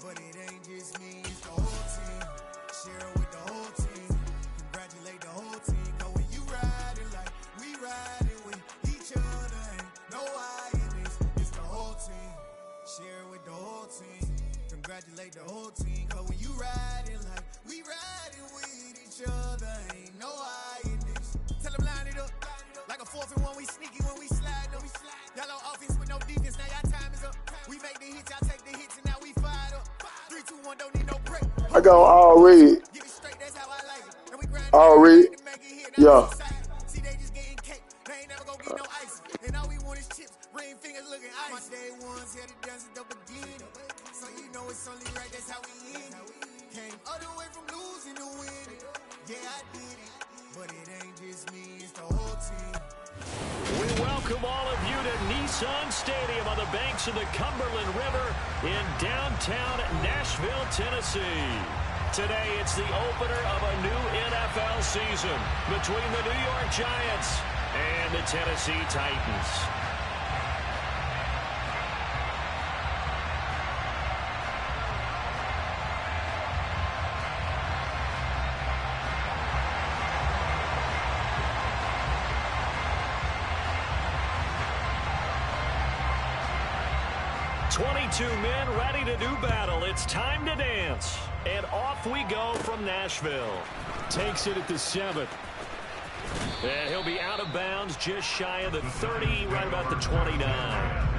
But it ain't just me, it's the whole team. Share it with the whole team. Congratulate the whole team. Cause when you riding like we riding with each other, ain't no I in this. It's the whole team. Share it with the whole team. Congratulate the whole team. Cause when you riding like we riding with each other, ain't no I in this. Tell them line it up. Like a 4th and 1, we sneaky when we slide them. Y'all on offense with no defense, now y'all time is up. We make the hits, y'all take the hits, and now we fired up. 3, 2, 1, don't need no break. I go all read. Get it straight, that's how I like it. And we grind All read. to make it hit. Yeah. See, they just getting cake. They ain't never gonna get no ice. And all we want is chips, ring fingers looking ice. My day ones had it done since the beginning. So you know it's only right, that's how we end it. Came all the way from losing to winning. Yeah, I did it. But it ain't just me, it's the whole team. We welcome all of you to Nissan Stadium on the banks of the Cumberland River in downtown Nashville, Tennessee. Today, it's the opener of a new NFL season between the New York Giants and the Tennessee Titans. Two men ready to do battle. It's time to dance. And off we go from Nashville. Takes it at the 7. And he'll be out of bounds just shy of the 30, right about the 29.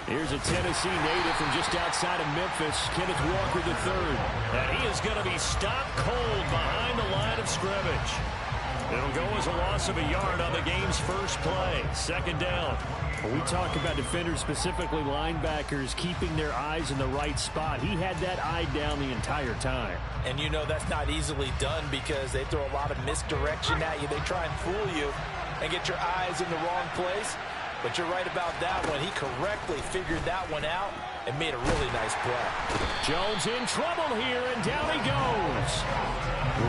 Here's a Tennessee native from just outside of Memphis, Kenneth Walker III. And he is going to be stopped cold behind the line of scrimmage. It'll go as a loss of a yard on the game's first play. Second down. When we talk about defenders, specifically linebackers, keeping their eyes in the right spot, he had that eye down the entire time. And you know that's not easily done because they throw a lot of misdirection at you. They try and fool you and get your eyes in the wrong place. But you're right about that one. He correctly figured that one out and made a really nice play. Jones in trouble here, and down he goes.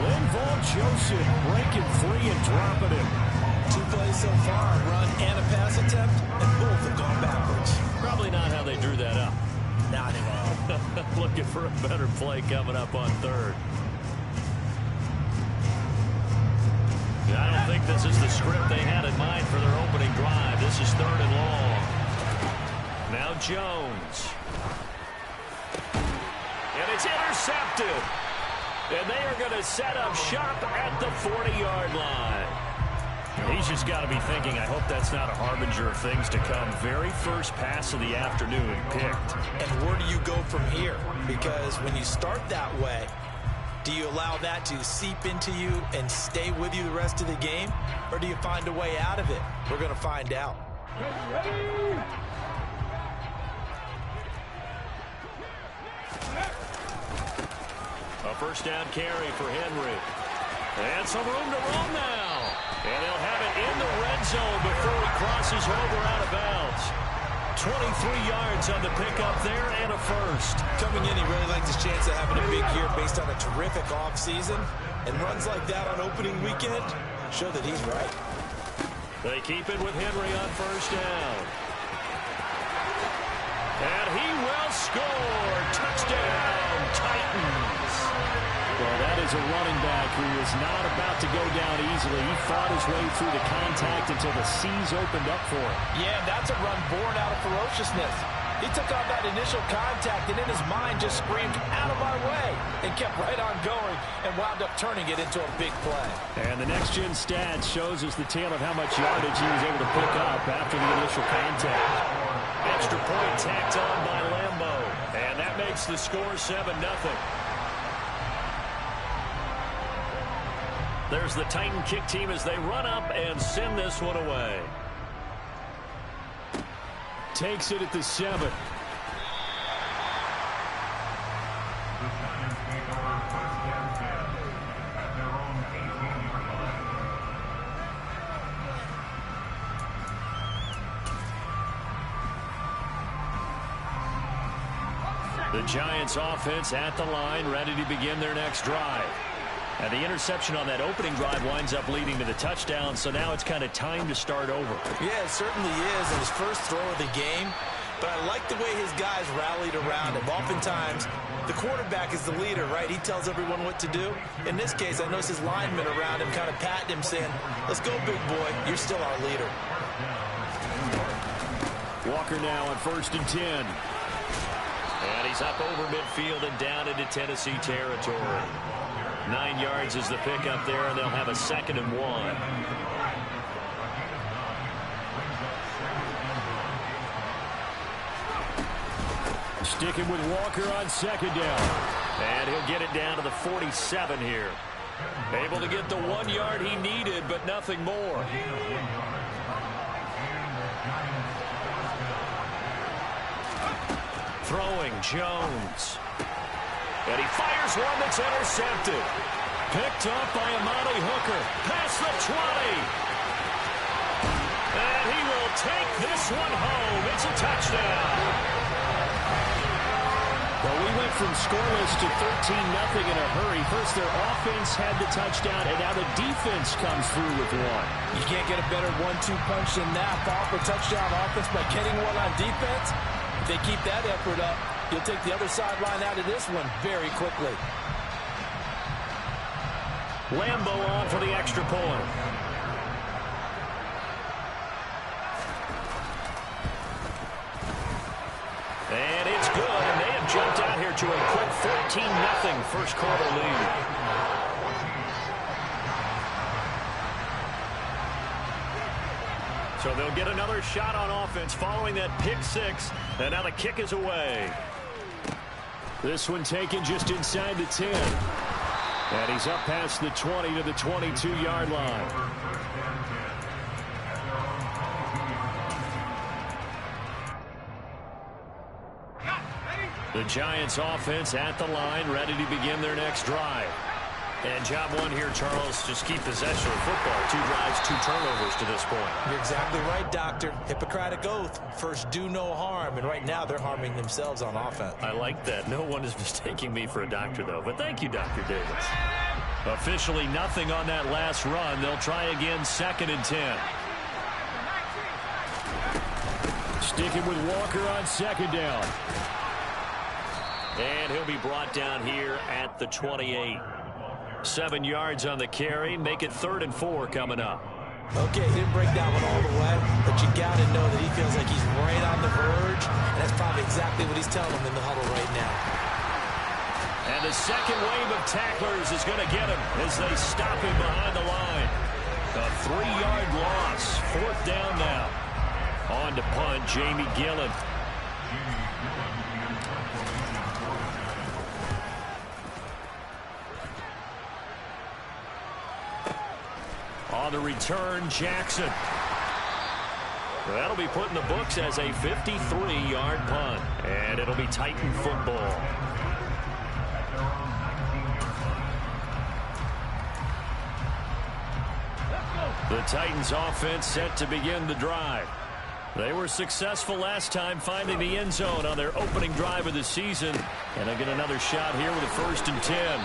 Linval Joseph breaking free and dropping him. 2 plays so far, a run and a pass attempt, and both have gone backwards. Probably not how they drew that up. Not at all. Looking for a better play coming up on 3rd. I don't think this is the script they had in mind for their opening drive. This is 3rd and long. Now Jones. And it's intercepted. And they are going to set up shop at the 40-yard line. He's just got to be thinking, I hope that's not a harbinger of things to come. Very first pass of the afternoon picked. And where do you go from here? Because when you start that way, do you allow that to seep into you and stay with you the rest of the game? Or do you find a way out of it? We're going to find out. A first down carry for Henry. And some room to run now. And he'll have it in the red zone before he crosses over out of bounds. 23 yards on the pickup there and a first. Coming in, he really liked his chance of having a big year based on a terrific offseason. And runs like that on opening weekend show that he's right. They keep it with Henry on first down. And he will score. Touchdown, Titans. Well, that is a running back who is not about to go down easily. He fought his way through the contact until the seas opened up for him. Yeah, that's a run born out of ferociousness. He took on that initial contact and in his mind just screamed, out of my way, and kept right on going and wound up turning it into a big play. And the next-gen stats shows us the tale of how much yardage he was able to pick up after the initial contact. Extra point tacked on by Lambo. And that makes the score 7-0. There's the Titan kick team as they run up and send this one away. Takes it at the 7. The Giants offense at the line, ready to begin their next drive. And the interception on that opening drive winds up leading to the touchdown, so now it's kind of time to start over. Yeah, it certainly is in his first throw of the game. But I like the way his guys rallied around him. Oftentimes, the quarterback is the leader, right? He tells everyone what to do. In this case, I notice his linemen around him kind of patting him, saying, let's go, big boy. You're still our leader. Walker now on 1st and 10. And he's up over midfield and down into Tennessee territory. 9 yards is the pickup there, and they'll have a 2nd and 1. Sticking with Walker on 2nd down. And he'll get it down to the 47 here. Able to get the 1 yard he needed, but nothing more. Throwing, Jones. And he fires one that's intercepted. Picked up by Amani Hooker. Past the 20. And he will take this one home. It's a touchdown. Well, we went from scoreless to 13-0 in a hurry. First, their offense had the touchdown, and now the defense comes through with one. You can't get a better 1-2 punch than that. Ball for touchdown offense by getting one on defense. If they keep that effort up, you'll take the other sideline out of this one very quickly. Lambo on for the extra point. And it's good, and they have jumped out here to a quick 14-0 first quarter lead. So they'll get another shot on offense following that pick 6, and now the kick is away. This one taken just inside the 10. And he's up past the 20 to the 22-yard line. The Giants offense at the line, ready to begin their next drive. And job one here, Charles, just keep possession of football. 2 drives, 2 turnovers to this point. You're exactly right, Doctor. Hippocratic oath. First, do no harm. And right now, they're harming themselves on offense. I like that. No one is mistaking me for a doctor, though. But thank you, Dr. Davis. Officially nothing on that last run. They'll try again, 2nd and 10. Sticking with Walker on 2nd down. And he'll be brought down here at the 28. 7 yards on the carry. Make it 3rd and 4 coming up. Okay, he didn't break that one all the way, but you got to know that he feels like he's right on the verge, and that's probably exactly what he's telling them in the huddle right now. And the second wave of tacklers is going to get him as they stop him behind the line. A 3-yard loss. 4th down now. On to punt, Jamie Gillen. On the return, Jackson. That'll be put in the books as a 53-yard punt. And it'll be Titan football. The Titans offense set to begin the drive. They were successful last time finding the end zone on their opening drive of the season. And they get another shot here with a 1st and 10.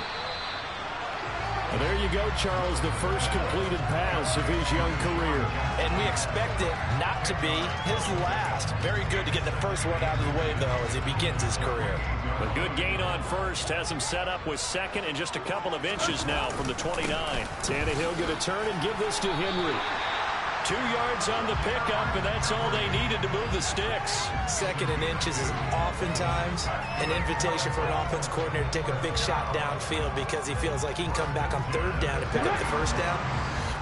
Well, there you go, Charles, the first completed pass of his young career. And we expect it not to be his last. Very good to get the first one out of the way, though, as he begins his career. A good gain on first has him set up with 2nd and just a couple of inches now from the 29. Tannehill going to turn and give this to Henry. 2 yards on the pickup, and that's all they needed to move the sticks. 2nd and inches is oftentimes an invitation for an offense coordinator to take a big shot downfield because he feels like he can come back on 3rd down and pick up the 1st down.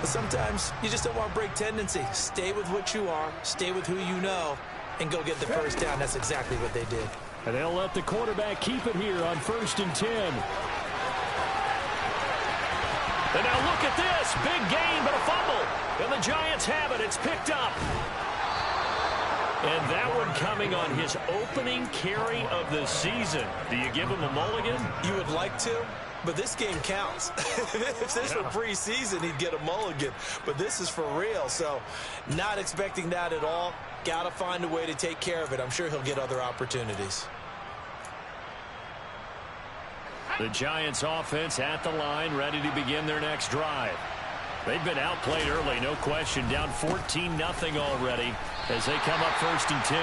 But sometimes you just don't want to break tendency. Stay with what you are, stay with who you know, and go get the 1st down. That's exactly what they did. And they'll let the quarterback keep it here on 1st and 10. And now look at this. Big gain, but a fumble. And the Giants have it. It's picked up. And that one coming on his opening carry of the season. Do you give him a mulligan? You would like to, but this game counts. If this were preseason, he'd get a mulligan. But this is for real, so not expecting that at all. Got to find a way to take care of it. I'm sure he'll get other opportunities. The Giants offense at the line, ready to begin their next drive. They've been outplayed early, no question, down 14-0 already as they come up 1st and 10.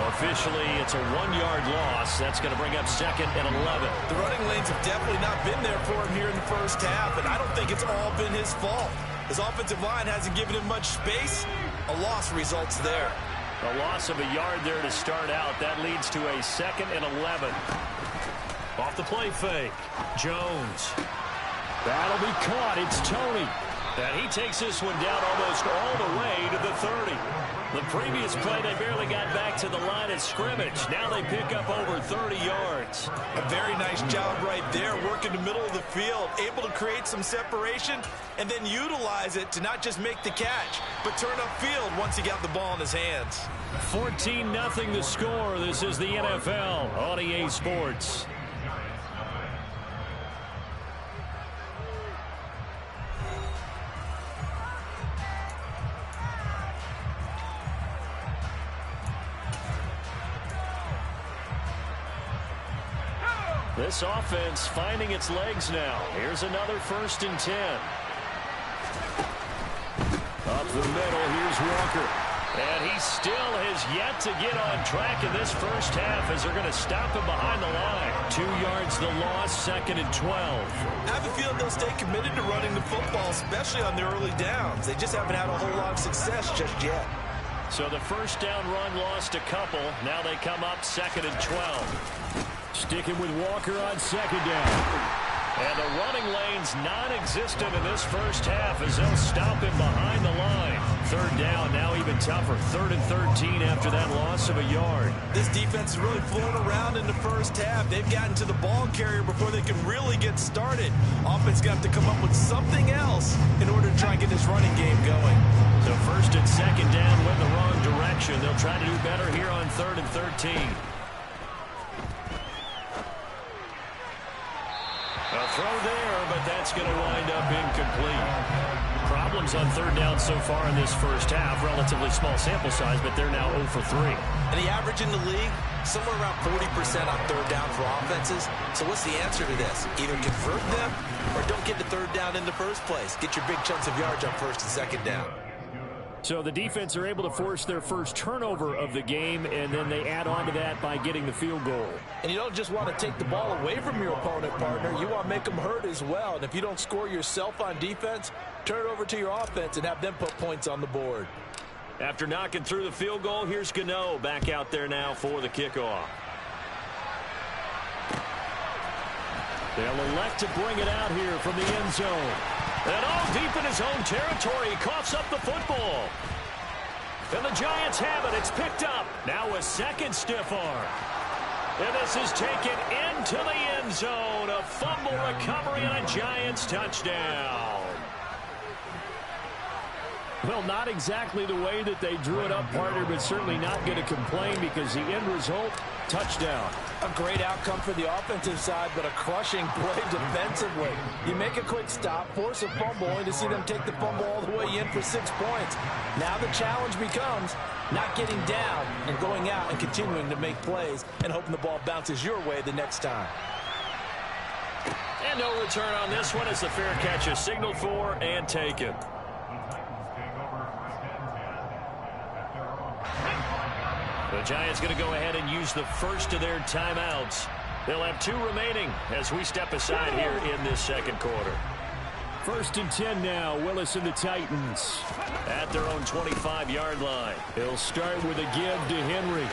Officially, it's a 1-yard loss. That's going to bring up 2nd and 11. The running lanes have definitely not been there for him here in the first half, and I don't think it's all been his fault. His offensive line hasn't given him much space. A loss results there. A loss of a yard there to start out. That leads to a 2nd and 11. Off the play fake. Jones. That'll be caught. It's Tony. And he takes this one down almost all the way to the 30. The previous play, they barely got back to the line of scrimmage. Now they pick up over 30 yards. A very nice job right there, working the middle of the field, able to create some separation and then utilize it to not just make the catch, but turn upfield once he got the ball in his hands. 14-0 the score. This is the NFL on EA Sports. This offense finding its legs now. Here's another 1st and 10. Up the middle, here's Walker. And he still has yet to get on track in this first half as they're going to stop him behind the line. 2 yards the loss, 2nd and 12. I have a feeling they'll stay committed to running the football, especially on their early downs. They just haven't had a whole lot of success just yet. So the first down run lost a couple. Now they come up 2nd and 12. Sticking with Walker on 2nd down. And the running lane's non-existent in this first half as they'll stop him behind the line. 3rd down, now even tougher. 3rd and 13 after that loss of a yard. This defense is really flown around in the first half. They've gotten to the ball carrier before they can really get started. Offense got to come up with something else in order to try and get this running game going. So 1st and 2nd down went the wrong direction. They'll try to do better here on 3rd and 13. A throw there, but that's going to wind up incomplete. Problems on 3rd down so far in this first half. Relatively small sample size, but they're now 0 for 3. And the average in the league, somewhere around 40% on 3rd down for offenses. So what's the answer to this? Either convert them or don't get to 3rd down in the first place. Get your big chunks of yards on 1st and 2nd down. So the defense are able to force their first turnover of the game, and then they add on to that by getting the field goal. And you don't just want to take the ball away from your opponent, partner. You want to make them hurt as well. And if you don't score yourself on defense, turn it over to your offense and have them put points on the board. After knocking through the field goal, here's Gano back out there now for the kickoff. They'll elect to bring it out here from the end zone. And all deep in his own territory, he coughs up the football. And the Giants have it. It's picked up. Now a 2nd stiff arm. And this is taken into the end zone. A fumble recovery and a Giants touchdown. Well, not exactly the way that they drew it up, partner, but certainly not going to complain because the end result, touchdown. A great outcome for the offensive side, but a crushing play defensively. You make a quick stop, force a fumble, only to see them take the fumble all the way in for 6 points. Now the challenge becomes not getting down and going out and continuing to make plays and hoping the ball bounces your way the next time. And no return on this one as the fair catch is signaled for and taken. The Giants going to go ahead and use the first of their timeouts. They'll have 2 remaining as we step aside here in this 2nd quarter. 1st and 10 now. Willis and the Titans. At their own 25-yard line. He'll start with a give to Henry.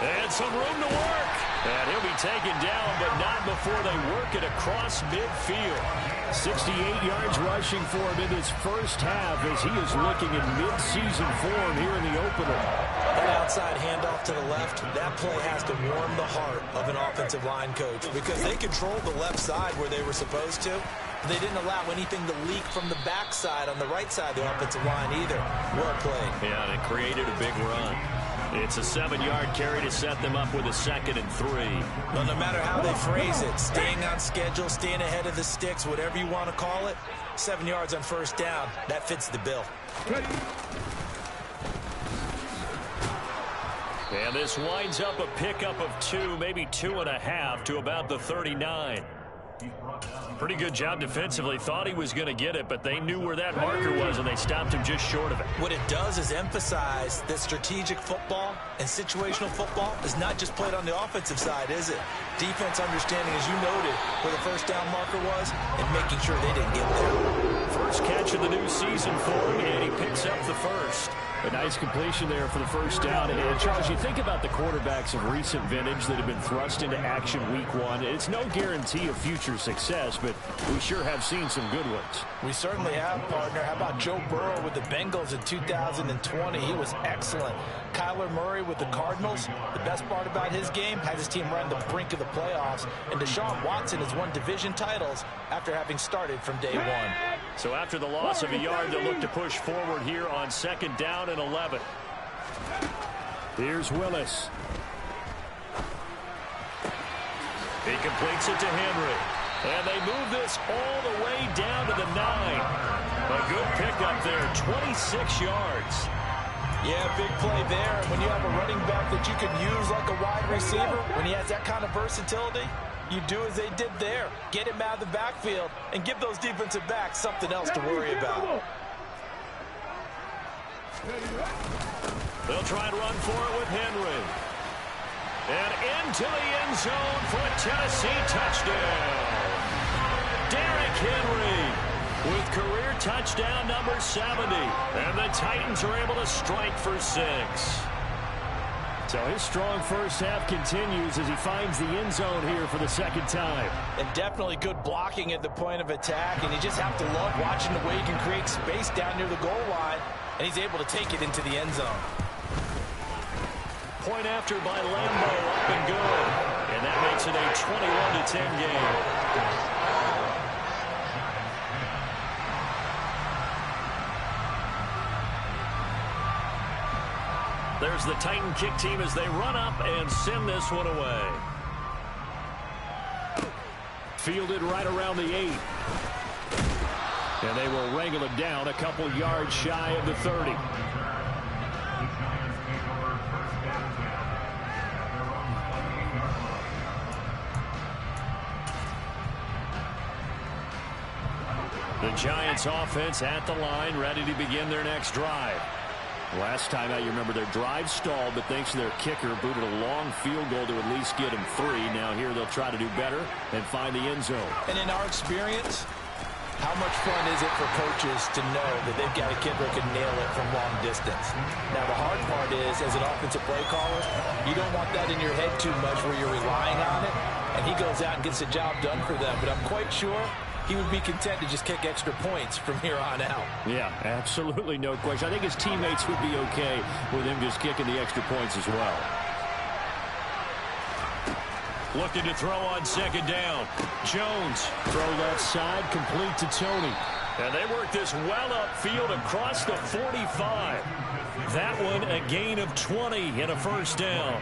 And some room to work. And he'll be taken down, but not before they work it across midfield. 68 yards rushing for him in this first half as he is looking in mid-season form here in the opener. That outside handoff to the left, that play has to warm the heart of an offensive line coach because they controlled the left side where they were supposed to. They didn't allow anything to leak from the backside on the right side of the offensive line either. Well played. Yeah, and it created a big run. It's a 7-yard carry to set them up with a 2nd and 3. Well, no matter how they phrase it, staying on schedule, staying ahead of the sticks, whatever you want to call it, 7 yards on 1st down, that fits the bill. And this winds up a pickup of 2, maybe 2.5 to about the 39. Pretty good job defensively. Thought he was going to get it, but they knew where that marker was, and they stopped him just short of it. What it does is emphasize that strategic football and situational football is not just played on the offensive side, is it? Defense understanding, as you noted, where the first down marker was and making sure they didn't get there. First catch of the new season for him, and he picks up the first. A nice completion there for the first down. And Charles, you think about the quarterbacks of recent vintage that have been thrust into action week one. It's no guarantee of future success, but we sure have seen some good ones. We certainly have, partner. How about Joe Burrow with the Bengals in 2020? He was excellent. Kyler Murray with the Cardinals. The best part about his game, had his team run the brink of the playoffs. And Deshaun Watson has won division titles after having started from day one. So after the loss of a yard, they'll look to push forward here on second down and 11. Here's Willis. He completes it to Henry. And they move this all the way down to the 9. A good pickup there, 26 yards. Yeah, big play there. And when you have a running back that you can use like a wide receiver, when he has that kind of versatility, you do as they did there. Get him out of the backfield and give those defensive backs something else to worry about. They'll try and run for it with Henry. And into the end zone for a Tennessee touchdown. Derrick Henry with career touchdown number 70. And the Titans are able to strike for 6. So his strong first half continues as he finds the end zone here for the second time. And definitely good blocking at the point of attack. And you just have to love watching the way he can create space down near the goal line. And he's able to take it into the end zone. Point after by Lambo, up and good. And that makes it a 21-10 game. There's the Titan kick team as they run up and send this one away. Fielded right around the 8. And they will wrangle it down a couple yards shy of the 30. The Giants offense at the line, ready to begin their next drive. Last time out, you remember their drive stalled, but thanks to their kicker, booted a long field goal to at least get them 3. Now here they'll try to do better and find the end zone. And in our experience, how much fun is it for coaches to know that they've got a kid that can nail it from long distance? Now, the hard part is, as an offensive play caller, you don't want that in your head too much where you're relying on it, and he goes out and gets the job done for them. But I'm quite sure he would be content to just kick extra points from here on out. Yeah, absolutely no question. I think his teammates would be okay with him just kicking the extra points as well. Looking to throw on second down. Jones. Throw left side, complete to Tony. And they work this well upfield across the 45. That one a gain of 20 and a first down.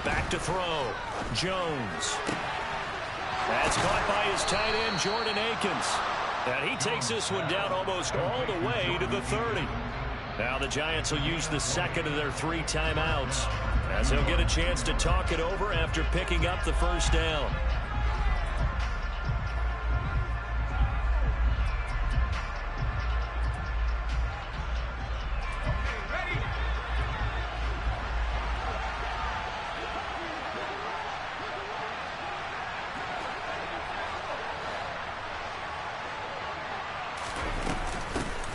Back to throw. Jones. That's caught by his tight end, Jordan Akins. And he takes this one down almost all the way to the 30. Now the Giants will use the second of their 3 timeouts, as he'll get a chance to talk it over after picking up the first down.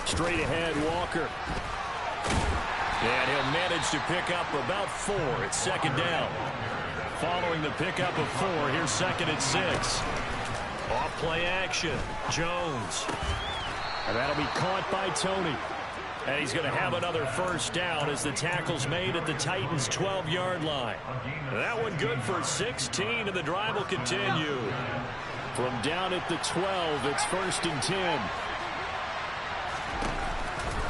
Straight ahead, Walker. And he'll manage to pick up about 4 at second down. Following the pickup of 4, here's second and 6. Off play action, Jones. And that'll be caught by Tony. And he's going to have another first down as the tackle's made at the Titans' 12-yard line. That one good for 16, and the drive will continue. From down at the 12, it's first and 10.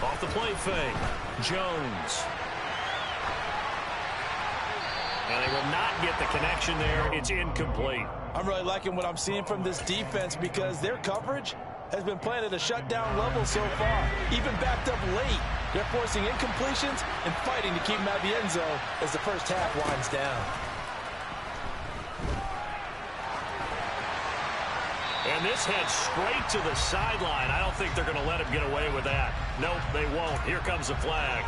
Off the play fake, Jones. And they will not get the connection there. It's incomplete. I'm really liking what I'm seeing from this defense because their coverage has been playing at a shutdown level so far, even backed up late. They're forcing incompletions and fighting to keep them out of the end zone as the first half winds down. And this heads straight to the sideline. I don't think they're going to let him get away with that. Nope, they won't. Here comes the flag.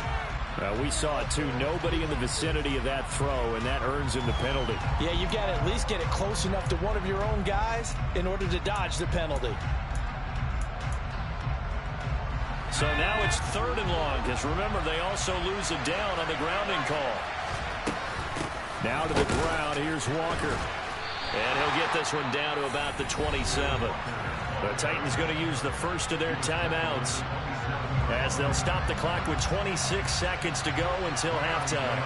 We saw it, too. Nobody in the vicinity of that throw, and that earns him the penalty. Yeah, you've got to at least get it close enough to one of your own guys in order to dodge the penalty. So now it's 3rd and long, because remember, they also lose a down on the grounding call. Now to the ground. Here's Walker. And he'll get this one down to about the 27. The Titans going to use the first of their timeouts as they'll stop the clock with 26 seconds to go until halftime.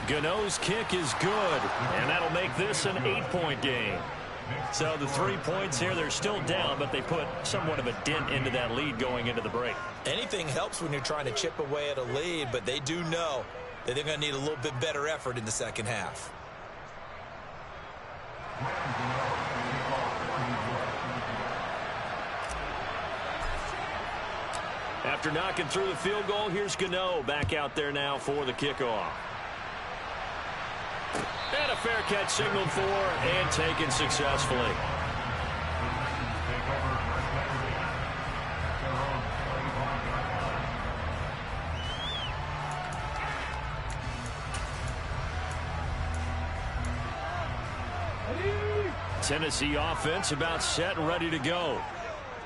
Gano's kick is good, and that'll make this an 8-point game. So the 3 points here, they're still down, but they put somewhat of a dent into that lead going into the break. Anything helps when you're trying to chip away at a lead, but they do know that they're going to need a little bit better effort in the second half. After knocking through the field goal, here's Gano back out there now for the kickoff. And a fair catch signaled for and taken successfully. Tennessee offense about set and ready to go.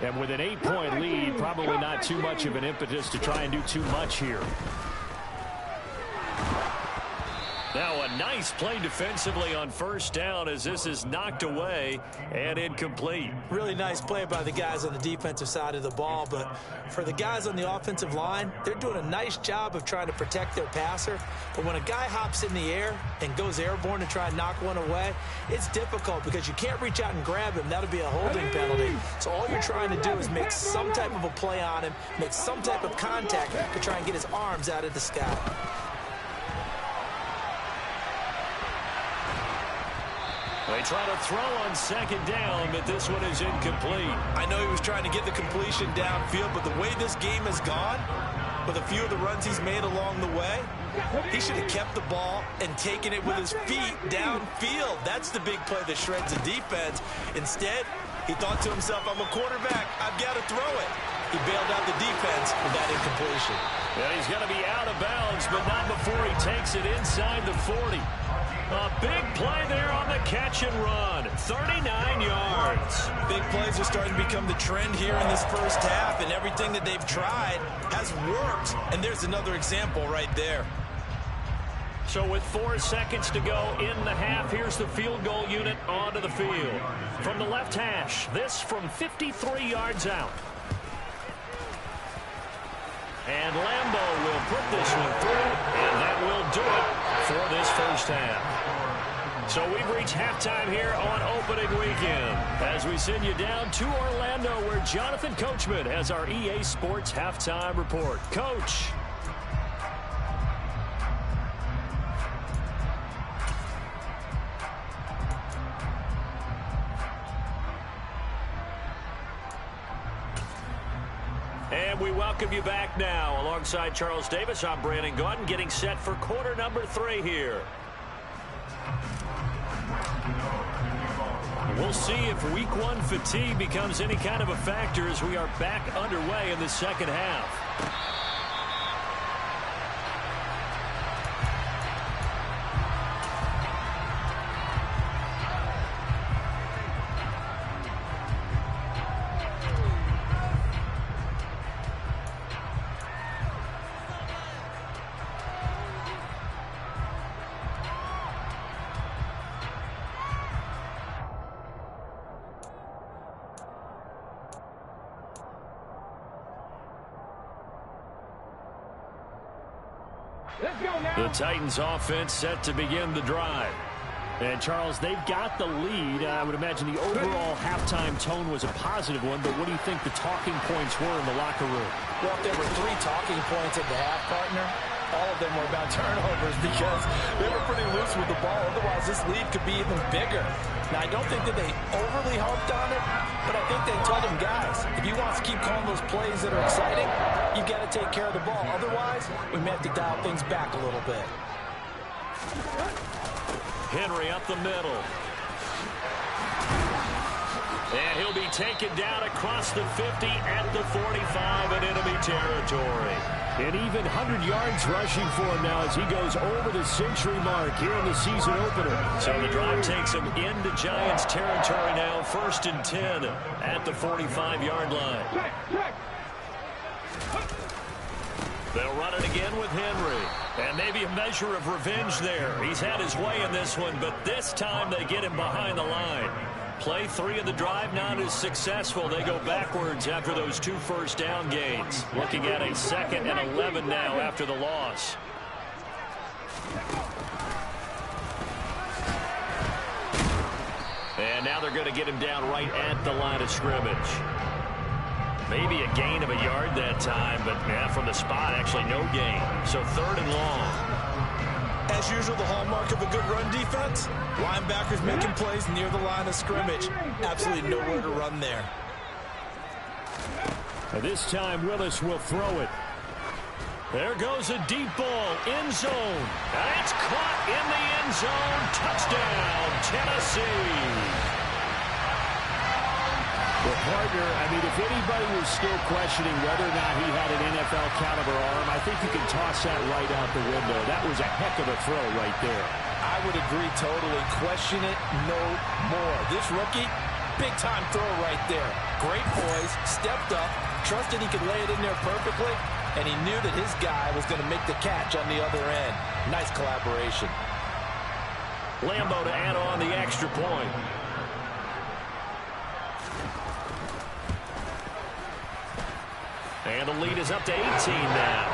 And with an 8-point lead, probably not too much of an impetus to try and do too much here. Now a nice play defensively on first down as this is knocked away and incomplete. Really nice play by the guys on the defensive side of the ball, but for the guys on the offensive line, they're doing a nice job of trying to protect their passer. But when a guy hops in the air and goes airborne to try and knock one away, it's difficult because you can't reach out and grab him. That'll be a holding penalty. So all you're trying to do is make some type of a play on him, make some type of contact to try and get his arms out of the sky. They try to throw on second down, but this one is incomplete. I know he was trying to get the completion downfield, but the way this game has gone, with a few of the runs he's made along the way, he should have kept the ball and taken it with his feet downfield. That's the big play that shreds the defense. Instead, he thought to himself, I'm a quarterback, I've got to throw it. He bailed out the defense with that incompletion. Yeah, he's going to be out of bounds, but not before he takes it inside the 40. A big play there on the catch and run. 39 yards. Big plays are starting to become the trend here in this first half, and everything that they've tried has worked. And there's another example right there. So with 4 seconds to go in the half, here's the field goal unit onto the field. From the left hash, this from 53 yards out. And Lambeau will put this one through, and that will do it for this first half. So we've reached halftime here on opening weekend as we send you down to Orlando where Jonathan Coachman has our EA Sports halftime report. Coach. And we welcome you back now. Alongside Charles Davis, I'm Brandon Gaudin, getting set for quarter number 3 here. We'll see if week 1 fatigue becomes any kind of a factor as we are back underway in the second half. The Titans offense set to begin the drive. And, Charles, they've got the lead. I would imagine the overall halftime tone was a positive one, but what do you think the talking points were in the locker room? Well, if there were 3 talking points at the half, partner, all of them were about turnovers because they were pretty loose with the ball. Otherwise, this lead could be even bigger. Now, I don't think that they overly harped on it, but I think they told him, guys, if you want to keep calling those plays that are exciting, you've got to take care of the ball. Otherwise, we may have to dial things back a little bit. Henry up the middle. And he'll be taken down across the 50 at the 45 in enemy territory. And even 100 yards rushing for him now as he goes over the century mark here in the season opener. So the drive takes him into Giants territory now, 1st and 10 at the 45-yard line. They'll run it again with Henry. And maybe a measure of revenge there. He's had his way in this one, but this time they get him behind the line. Play 3 of the drive not as successful. They go backwards after those 2 first-down gains. Looking at a 2nd and 11 now after the loss. And now they're going to get him down right at the line of scrimmage. Maybe a gain of a yard that time, but from the spot, actually no gain. So 3rd and long. As usual, the hallmark of a good run defense, linebackers making plays near the line of scrimmage. Absolutely nowhere to run there. This time, Willis will throw it. There goes a deep ball, end zone. That's caught in the end zone. Touchdown, Tennessee. Well, partner, I mean, if anybody was still questioning whether or not he had an NFL caliber arm, I think you can toss that right out the window. That was a heck of a throw right there. I would agree totally. Question it no more. This rookie, big-time throw right there. Great poise, stepped up, trusted he could lay it in there perfectly, and he knew that his guy was going to make the catch on the other end. Nice collaboration. Lambo to add on the extra point. And the lead is up to 18 now.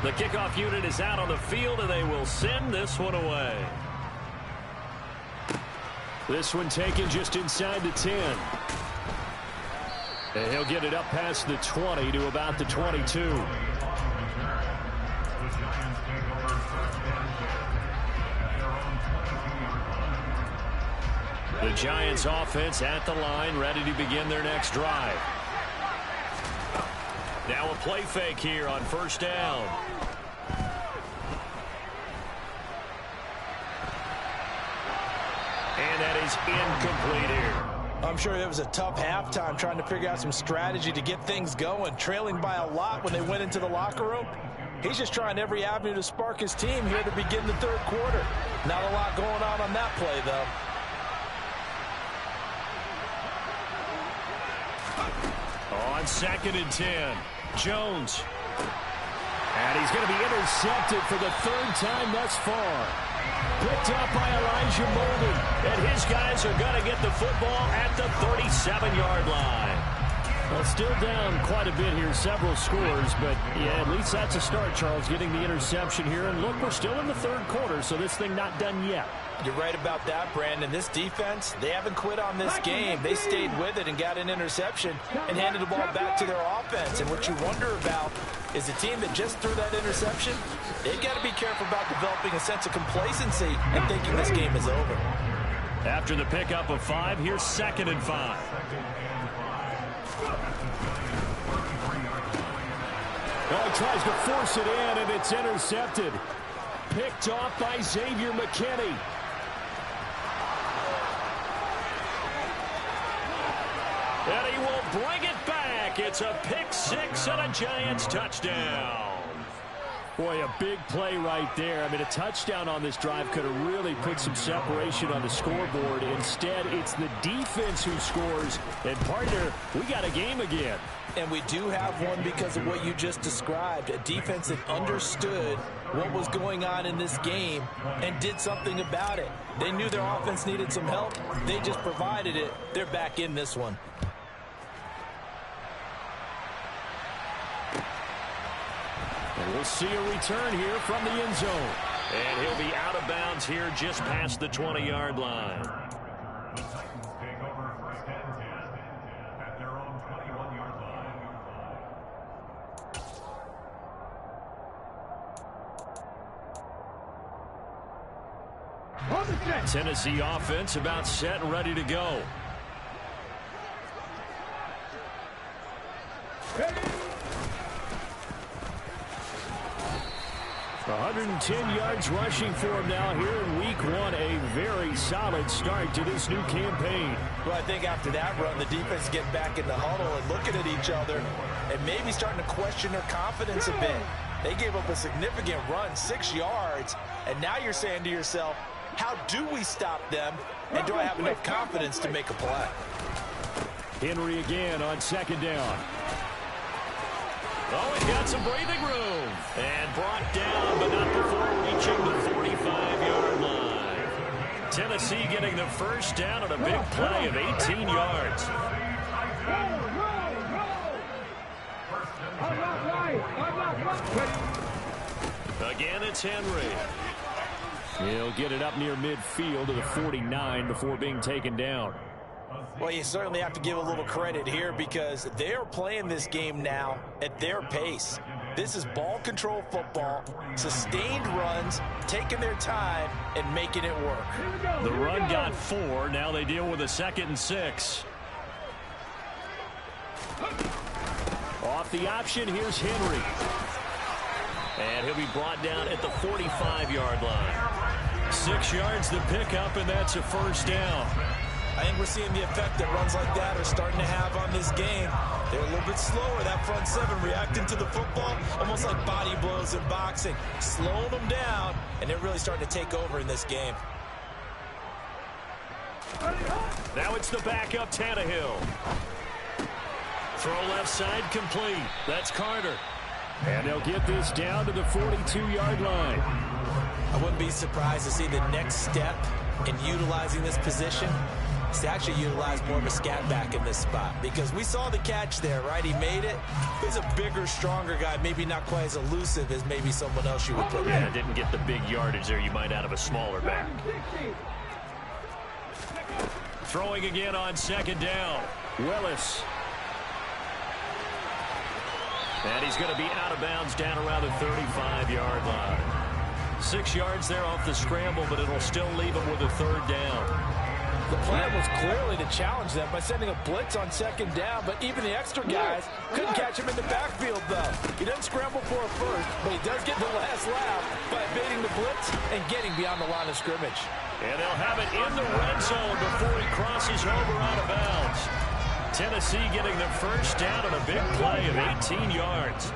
The kickoff unit is out on the field, and they will send this one away. This one taken just inside the 10. And he'll get it up past the 20 to about the 22. The Giants offense at the line, ready to begin their next drive. Now a play fake here on 1st down. And that is incomplete here. I'm sure it was a tough halftime trying to figure out some strategy to get things going. Trailing by a lot when they went into the locker room. He's just trying every avenue to spark his team here to begin the 3rd quarter. Not a lot going on that play, though. On 2nd and 10, Jones. And he's going to be intercepted for the 3rd time thus far. Picked up by Elijah Molden. And his guys are going to get the football at the 37-yard line. Well, still down quite a bit here, several scores, but yeah, at least that's a start, Charles, getting the interception here. And look, we're still in the 3rd quarter, so this thing not done yet. You're right about that, Brandon. This defense, they haven't quit on this game. They stayed with it and got an interception and handed the ball back to their offense. And what you wonder about is the team that just threw that interception, they've got to be careful about developing a sense of complacency and thinking this game is over. After the pickup of 5, here's 2nd and 5. Well, he tries to force it in, and it's intercepted. Picked off by Xavier McKinney. And he will bring it back. It's a pick 6 and a Giants touchdown. Boy, a big play right there. I mean, a touchdown on this drive could have really put some separation on the scoreboard. Instead, it's the defense who scores. And, partner, we got a game again. And we do have one because of what you just described. A defense that understood what was going on in this game and did something about it. They knew their offense needed some help. They just provided it. They're back in this one. And we'll see a return here from the end zone. And he'll be out of bounds here just past the 20-yard line. Take over 1st and 10 at their own 21. Tennessee offense about set and ready to go. 110 yards rushing for him now here in week one. A very solid start to this new campaign. Well, I think after that run, the defense get back in the huddle and looking at each other and maybe starting to question their confidence a bit. They gave up a significant run, 6 yards, and now you're saying to yourself, how do we stop them, and do I have enough confidence to make a play? Henry again on second down. Oh, he got some breathing room. And brought down, but not before reaching the 45-yard line. Tennessee getting the first down on a big play of 18 yards. Again, it's Henry. He'll get it up near midfield to the 49 before being taken down. Well, you certainly have to give a little credit here because they're playing this game now at their pace. This is ball control football, sustained runs, taking their time, and making it work. The run got 4. Now they deal with a 2nd and 6. Off the option, here's Henry. And he'll be brought down at the 45-yard line. 6 yards to pick up, and that's a first down. I think we're seeing the effect that runs like that are starting to have on this game. They're a little bit slower, that front seven, reacting to the football, almost like body blows in boxing, slowing them down, and they're really starting to take over in this game. Now it's the backup, Tannehill. Throw left side complete. That's Carter. And they'll get this down to the 42-yard line. I wouldn't be surprised to see the next step in utilizing this position is to actually utilize more of a scat back in this spot, because we saw the catch there, right? He made it. He's a bigger, stronger guy, maybe not quite as elusive as maybe someone else you would put in. Yeah, didn't get the big yardage there you might out of a smaller back. Throwing again on second down. Willis. And he's going to be out of bounds down around the 35-yard line. 6 yards there off the scramble, but it'll still leave him with a third down. The plan was clearly to challenge them by sending a blitz on second down, but even the extra guys couldn't catch him in the backfield, though. He doesn't scramble for a first, but he does get the last laugh by evading the blitz and getting beyond the line of scrimmage. And they'll have it in the red zone before he crosses over out of bounds. Tennessee getting the first down on a big play of 18 yards.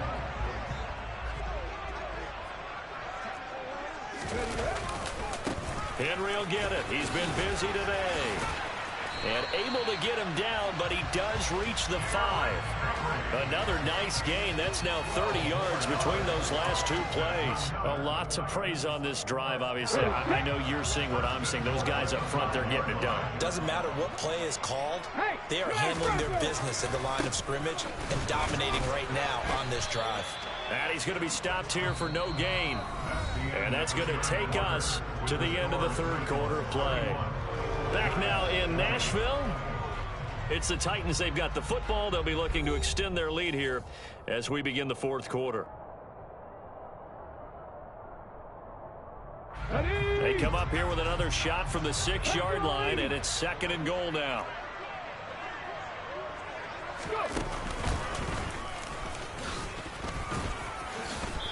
Henry will get it. He's been busy today. And able to get him down, but he does reach the 5. Another nice gain. That's now 30 yards between those last 2 plays. A lot to praise on this drive, obviously. I know you're seeing what I'm seeing. Those guys up front, they're getting it done. Doesn't matter what play is called. They are handling their business at the line of scrimmage and dominating right now on this drive. And he's going to be stopped here for no gain. And that's going to take us to the end of the third quarter of play. Back now in Nashville. It's the Titans. They've got the football. They'll be looking to extend their lead here as we begin the fourth quarter. They come up here with another shot from the 6-yard line, and it's 2nd and goal now.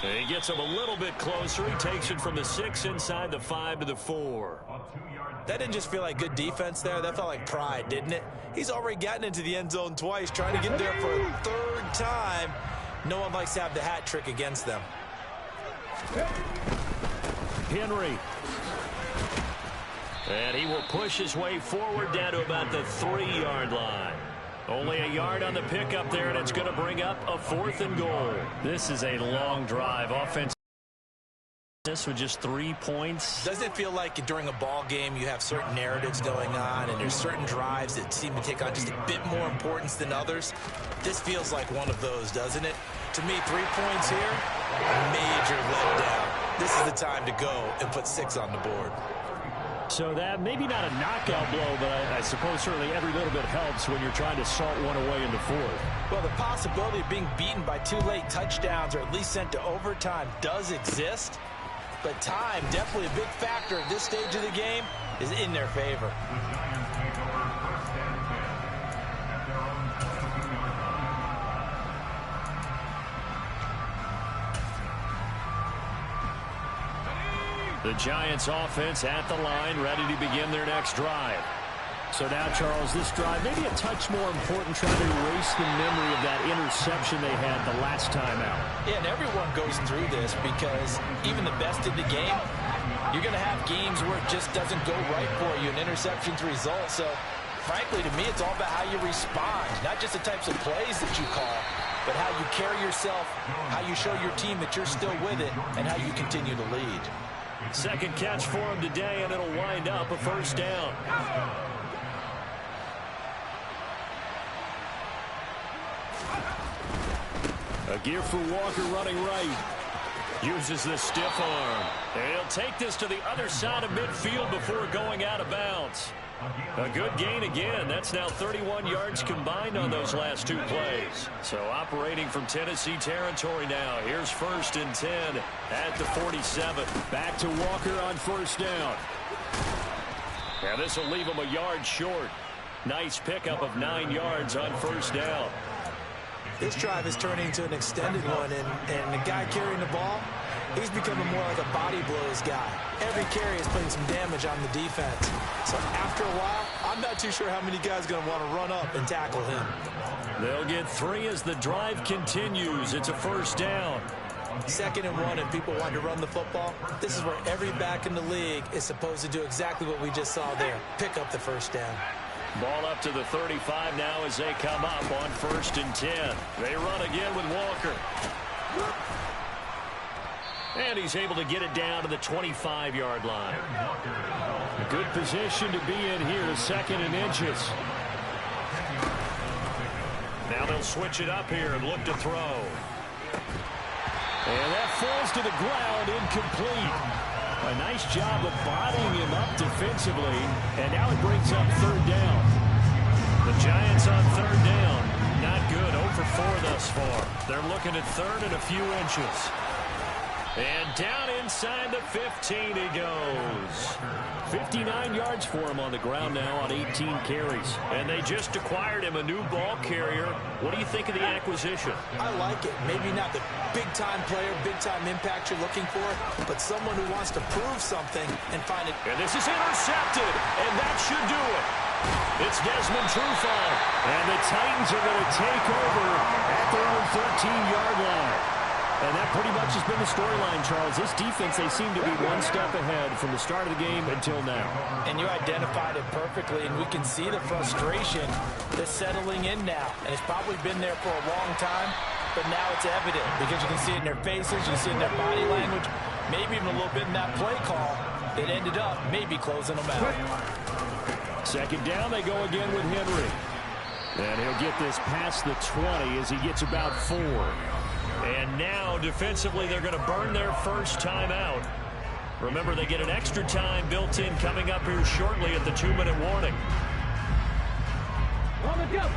He gets him a little bit closer. He takes it from the 6 inside the 5 to the 4. That didn't just feel like good defense there. That felt like pride, didn't it? He's already gotten into the end zone twice, trying to get there for a third time. No one likes to have the hat trick against them. Henry. And he will push his way forward down to about the 3-yard line. Only a yard on the pickup there, and it's going to bring up a 4th and goal. This is a long drive. Offense with just 3 points. Doesn't it feel like during a ball game you have certain narratives going on and there's certain drives that seem to take on just a bit more importance than others? This feels like one of those, doesn't it? To me, 3 points here, major letdown. This is the time to go and put 6 on the board. So that maybe not a knockout blow, but I suppose certainly every little bit helps when you're trying to salt one away in the fourth. Well, the possibility of being beaten by 2 late touchdowns or at least sent to overtime does exist. but time, definitely a big factor at this stage of the game, is in their favor. The Giants offense at the line, ready to begin their next drive. So now, Charles, this drive maybe a touch more important, trying to erase the memory of that interception they had the last time out. Yeah, and everyone goes through this because even the best in the game, you're going to have games where it just doesn't go right for you, and interceptions result. So, frankly, to me, it's all about how you respond, not just the types of plays that you call, but how you carry yourself, how you show your team that you're still with it, and how you continue to lead. Second catch for him today, and it'll wind up a first down. A gear for Walker running right. Uses the stiff arm. And he'll take this to the other side of midfield before going out of bounds. A good gain again. That's now 31 yards combined on those last two plays. So operating from Tennessee territory now. Here's 1st and 10 at the 47. Back to Walker on first down. Now this will leave him a yard short. Nice pickup of 9 yards on first down. This drive is turning into an extended one, and the guy carrying the ball, he's becoming more like a body blows guy. Every carry is putting some damage on the defense. So after a while, I'm not too sure how many guys are going to want to run up and tackle him. They'll get 3 as the drive continues. It's a first down. 2nd and 1, and people want to run the football. This is where every back in the league is supposed to do exactly what we just saw there, pick up the first down. Ball up to the 35 now as they come up on 1st and 10. They run again with Walker. And he's able to get it down to the 25-yard line. A good position to be in here, 2nd and inches. Now they'll switch it up here and look to throw. And that falls to the ground, incomplete. A nice job of bodying him up defensively, and now it brings up 3rd down. The Giants on 3rd down. Not good, 0 for 4 thus far. They're looking at 3rd and a few inches. And down inside the 15 he goes. 59 yards for him on the ground now on 18 carries. And they just acquired him a new ball carrier. What do you think of the acquisition? I like it. Maybe not the big-time player, big-time impact you're looking for, but someone who wants to prove something and find it. And this is intercepted, and that should do it. It's Desmond Trufant. And the Titans are going to take over at their own 13-yard line. And that pretty much has been the storyline, Charles. This defense, they seem to be one step ahead from the start of the game until now. And you identified it perfectly, and we can see the frustration that's settling in now. And it's probably been there for a long time, but now it's evident because you can see it in their faces, you can see it in their body language, maybe even a little bit in that play call that ended up maybe closing them out. 2nd down, they go again with Henry. And he'll get this past the 20 as he gets about 4. And now, defensively, they're going to burn their first time out. Remember, they get an extra time built in coming up here shortly at the 2-minute warning.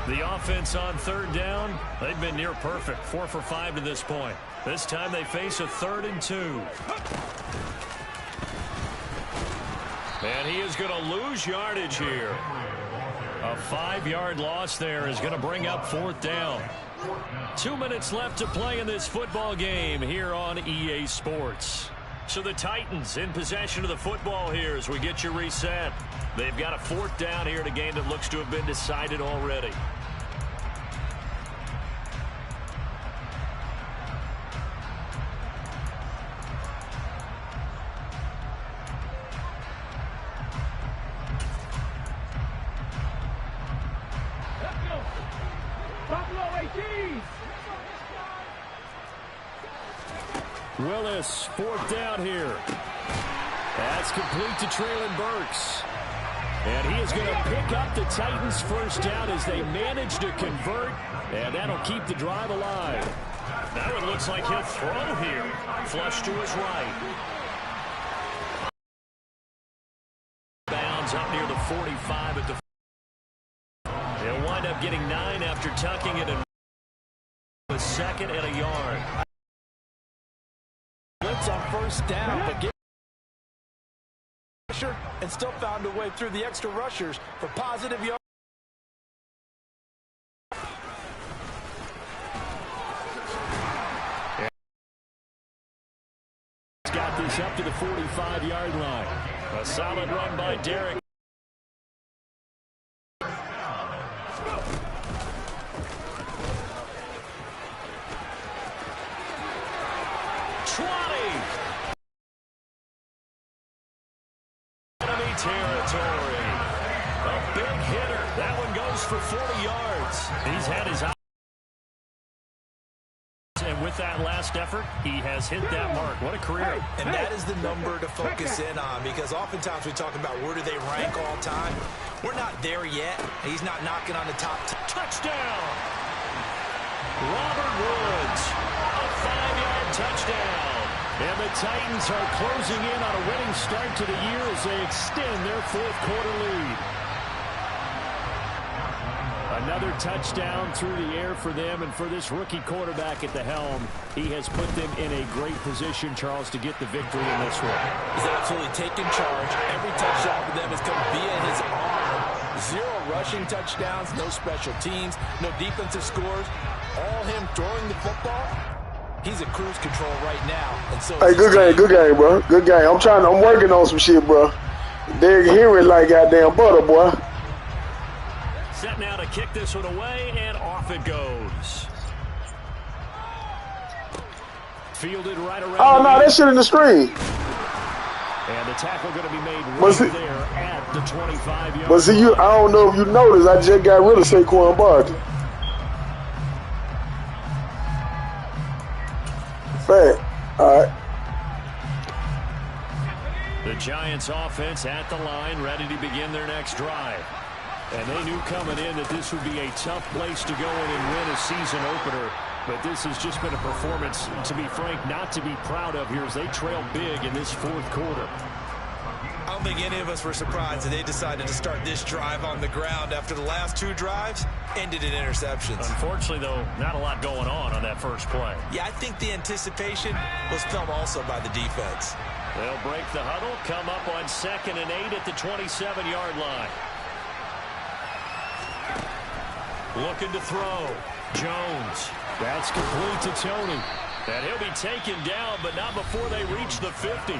The offense on 3rd down, they've been near perfect. 4 for 5 to this point. This time they face a 3rd and 2. And he is going to lose yardage here. A 5-yard loss there is going to bring up 4th down. 2 minutes left to play in this football game here on EA Sports. So the Titans in possession of the football here as we get you reset. They've got a 4th down here in a game that looks to have been decided already. Willis, 4th down here. That's complete to Treylon Burks. And he is going to pick up the Titans' first down as they manage to convert, and that'll keep the drive alive. Now it looks like he'll throw here. Flush to his right. Bounds up near the 45 at the. He'll wind up getting 9 after tucking it in. A 2nd and a yard. Blitz on 1st down, but pressure and still found a way through the extra rushers for positive yards. Got this up to the 45-yard line. A solid run by Derek. Enemy territory. A big hitter. That one goes for 40 yards. He's had his eyes. And with that last effort, he has hit that mark. What a career. And that is the number to focus in on, because oftentimes we talk about where do they rank all time. We're not there yet. He's not knocking on the top. Touchdown. Robert Woods. A 5-yard touchdown. And the Titans are closing in on a winning start to the year as they extend their fourth-quarter lead. Another touchdown through the air for them, and for this rookie quarterback at the helm, he has put them in a great position, Charles, to get the victory in this one. He's absolutely taken charge. Every touchdown for them has come via his arm. 0 rushing touchdowns, no special teams, no defensive scores. All him throwing the football. He's at cruise control right now. And so hey, good game, bro. Good game. I'm working on some shit, bro. Derrick Henry like goddamn butter, boy. Set now to kick this one away, and off it goes. Fielded right around. Oh, no, that shit in the screen. And the tackle going to be made right there at the 25-yard line. But see, I don't know if you noticed, I just got rid of Saquon Barkley. Fact. All right. The Giants offense at the line, ready to begin their next drive. And they knew coming in that this would be a tough place to go in and win a season opener. But this has just been a performance, to be frank, not to be proud of here as they trail big in this fourth quarter. I don't think any of us were surprised that they decided to start this drive on the ground after the last 2 drives ended in interceptions. Unfortunately, though, not a lot going on that first play. Yeah, I think the anticipation was felt also by the defense. They'll break the huddle, come up on 2nd and 8 at the 27-yard line. Looking to throw. Jones. That's complete to Tony. And he'll be taken down, but not before they reach the 50.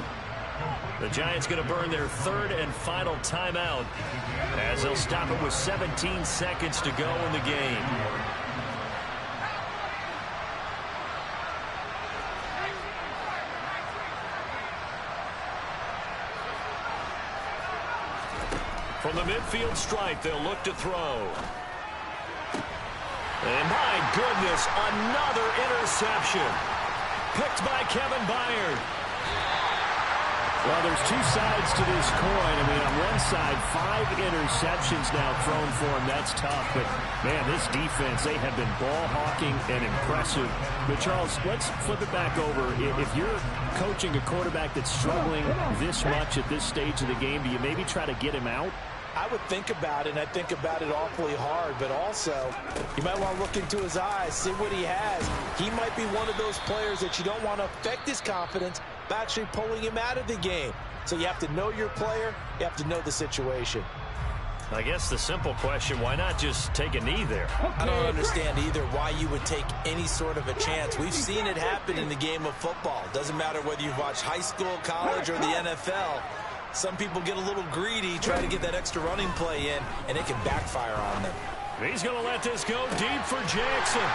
The Giants going to burn their 3rd and final timeout as they'll stop it with 17 seconds to go in the game. From the midfield stripe, they'll look to throw. And my goodness, another interception. Picked by Kevin Byard. Well, there's 2 sides to this coin. I mean, on one side, 5 interceptions now thrown for him. That's tough. But, man, this defense, they have been ball hawking and impressive. But, Charles, let's flip it back over. If you're coaching a quarterback that's struggling this much at this stage of the game, do you maybe try to get him out? I would think about it, and I think about it awfully hard, but also you might want to look into his eyes, see what he has. He might be one of those players that you don't want to affect his confidence by actually pulling him out of the game. So you have to know your player, you have to know the situation. I guess the simple question, why not just take a knee there? I don't understand either why you would take any sort of a chance. We've seen it happen in the game of football. Doesn't matter whether you've watched high school, college, or the NFL. Some people get a little greedy, try to get that extra running play in, and it can backfire on them. He's going to let this go deep for Jackson.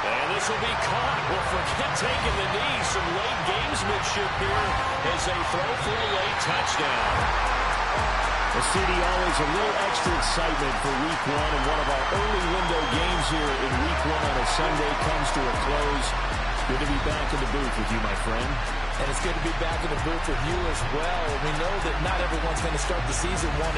And this will be caught. Well, forget taking the knee. Some late gamesmanship here as they throw for a late touchdown. The city always a little extra excitement for week 1, and one of our early window games here in week 1 on a Sunday comes to a close. Good to be back in the booth with you, my friend. And it's good to be back in the booth with you as well. We know that not everyone's going to start the season 1-0.